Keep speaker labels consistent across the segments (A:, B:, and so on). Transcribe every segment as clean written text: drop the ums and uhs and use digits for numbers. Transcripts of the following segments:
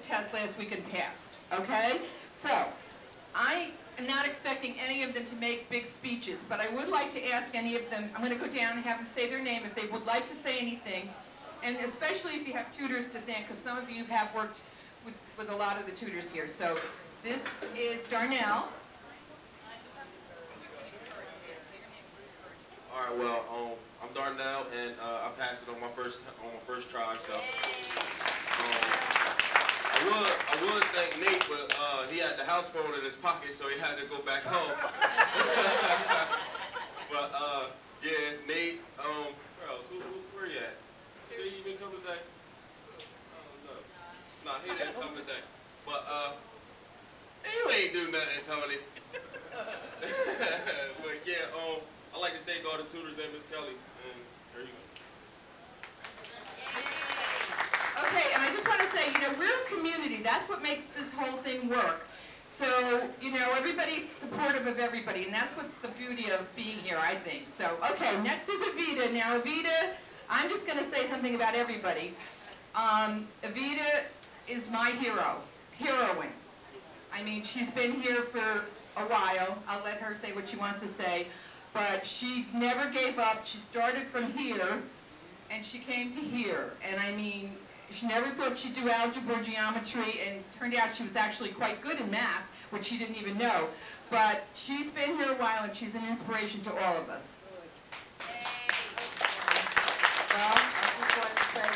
A: test last week and passed, okay? So, I am not expecting any of them to make big speeches, but I would like to ask any of them, I'm going to go down and have them say their name if they would like to say anything, and especially if you have tutors to thank, because some of you have worked with a lot of the tutors here. So, this is Darnell.
B: All right, well, I'm Darnell, and I passed it on my first try. So I would thank Nate, but he had the house phone in his pocket, so he had to go back home. But yeah, Nate. Where else? Where you at? Did he even come today? No. Nah, he didn't come today. But you ain't do nothing, Tony. But yeah, I'd like to thank all the tutors and Miss Kelly. And there you go.
A: Okay, and I just want to say, you know, we're a community. That's what makes this whole thing work. So, you know, everybody's supportive of everybody, and that's what's the beauty of being here, I think. So, okay, next is Evita. Now, Evita, I'm just going to say something about everybody. Evita is my heroine. I mean, she's been here for a while. I'll let her say what she wants to say. But she never gave up. She started from here, and she came to here. And I mean, she never thought she'd do algebra or geometry, and turned out she was actually quite good in math, which she didn't even know. But she's been here a while, and she's an inspiration to all of us.
C: Well, I just want to say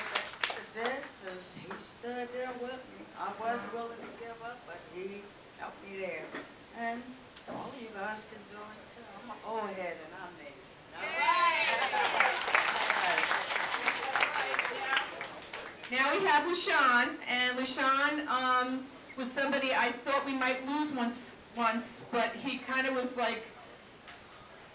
C: that because he stood there with me. I was willing to give up, but he helped me there. And all of you guys can do it too. I'm an old head and I'm made.
A: Now we have Lashon, and Lashon was somebody I thought we might lose once, but he kind of was like,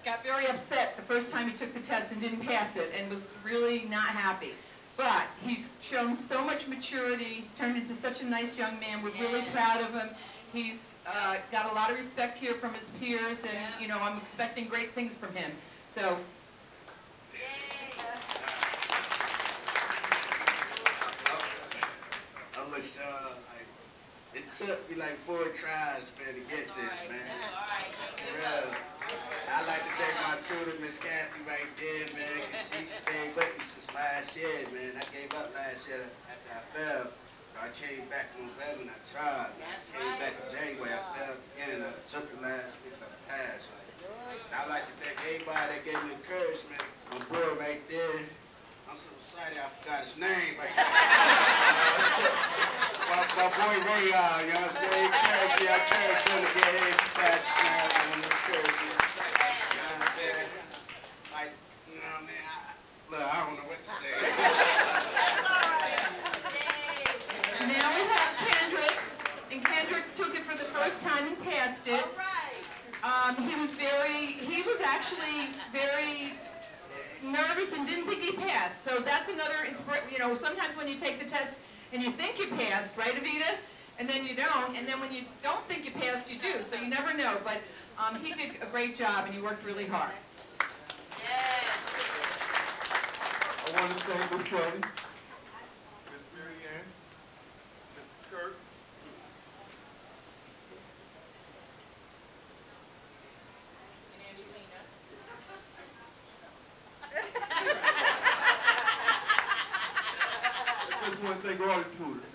A: got very upset the first time he took the test and didn't pass it, and was really not happy. But he's shown so much maturity. He's turned into such a nice young man. We're really proud of him. He's got a lot of respect here from his peers, and you know, I'm expecting great things from him. So.
D: I'm Lashon. It took me like 4 tries, man, to get this, man. Real. I like to thank my tutor, Miss Kathy, right there, man, because she stayed with me since last year, man. I gave up last year after I failed. So I came back in November and I tried. I came back in January, I failed again. I took it last week, I passed. I'd like to thank everybody that gave me encouragement. My boy right there. I'm so excited I forgot his name right now. my boy Ray, you know what I'm saying? Encouraged me, I encouraged him to get his classes now. I'm encouraged me. You know what I'm saying? Like, you know what I mean? Look, I don't know what to say.
A: Now we have Kendrick, and Kendrick took it for the first time and passed it. He was actually very nervous and didn't think he passed. So that's another inspiration. You know, sometimes when you take the test and you think you passed, right, Evita? And then you don't, and then when you don't think you passed, you do. So you never know. But he did a great job, and he worked really hard.
E: I want to thank Miss Kelly, Miss Mary Ann, Mr. Kirk,
A: And Angelina.
E: I just want to thank all the tutors.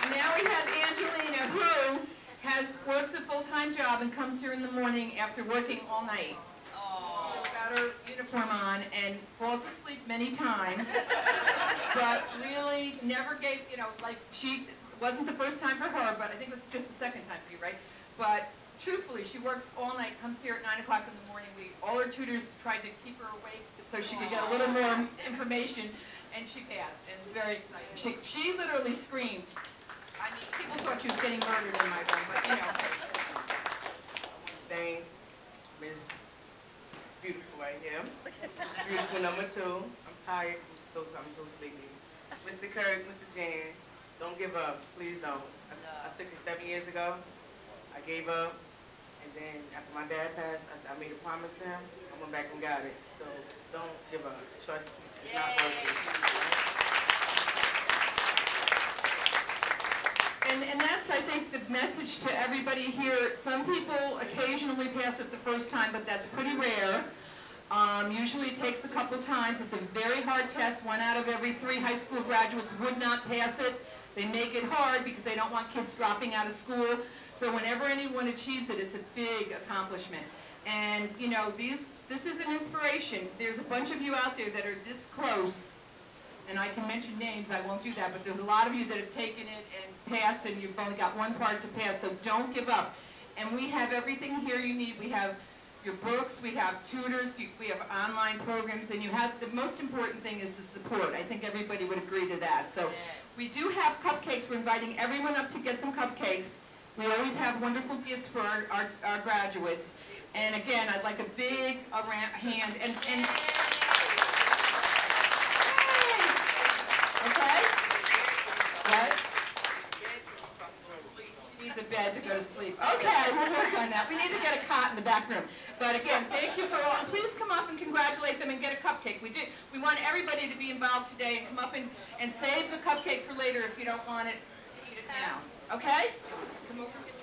A: And now we have Angelina, who works a full-time job and comes here in the morning after working all night. Got her uniform on and falls asleep many times, but really never gave, you know, like she wasn't the first time for her, but I think it was just the second time for you, right? But truthfully, she works all night, comes here at 9 o'clock in the morning. All her tutors tried to keep her awake so she could get a little more information, and she passed, and very excited. She literally screamed. I mean, people thought she was getting murdered in my room, but you know.
F: Thank Miss Beautiful right here. Beautiful number 2. I'm tired. I'm so sleepy. Mr. Kirk, Mr. Jan, don't give up. Please don't. I took it 7 years ago. I gave up, and then after my dad passed, I made a promise to him. I went back and got it. So don't give up. Trust me. It's not worth it.
A: message to everybody here. Some people occasionally pass it the first time, but that's pretty rare. Usually it takes a couple times. It's a very hard test. 1 out of every 3 high school graduates would not pass it. They make it hard because they don't want kids dropping out of school. So whenever anyone achieves it, it's a big accomplishment. And, you know, this is an inspiration. There's a bunch of you out there that are this close, and I can mention names, I won't do that, but there's a lot of you that have taken it and passed, and you've only got one part to pass, so don't give up. And we have everything here you need. We have your books, we have tutors, we have online programs, and you have, the most important thing is the support. I think everybody would agree to that. So we do have cupcakes. We're inviting everyone up to get some cupcakes. We always have wonderful gifts for our graduates. And again, I'd like a big hand. And okay? What? He needs a bed to go to sleep. Okay, we'll work on that. We need to get a cot in the back room. But again, thank you for all. And please come up and congratulate them and get a cupcake. We want everybody to be involved today and come up and save the cupcake for later if you don't want it to eat it now. Okay? Come over and get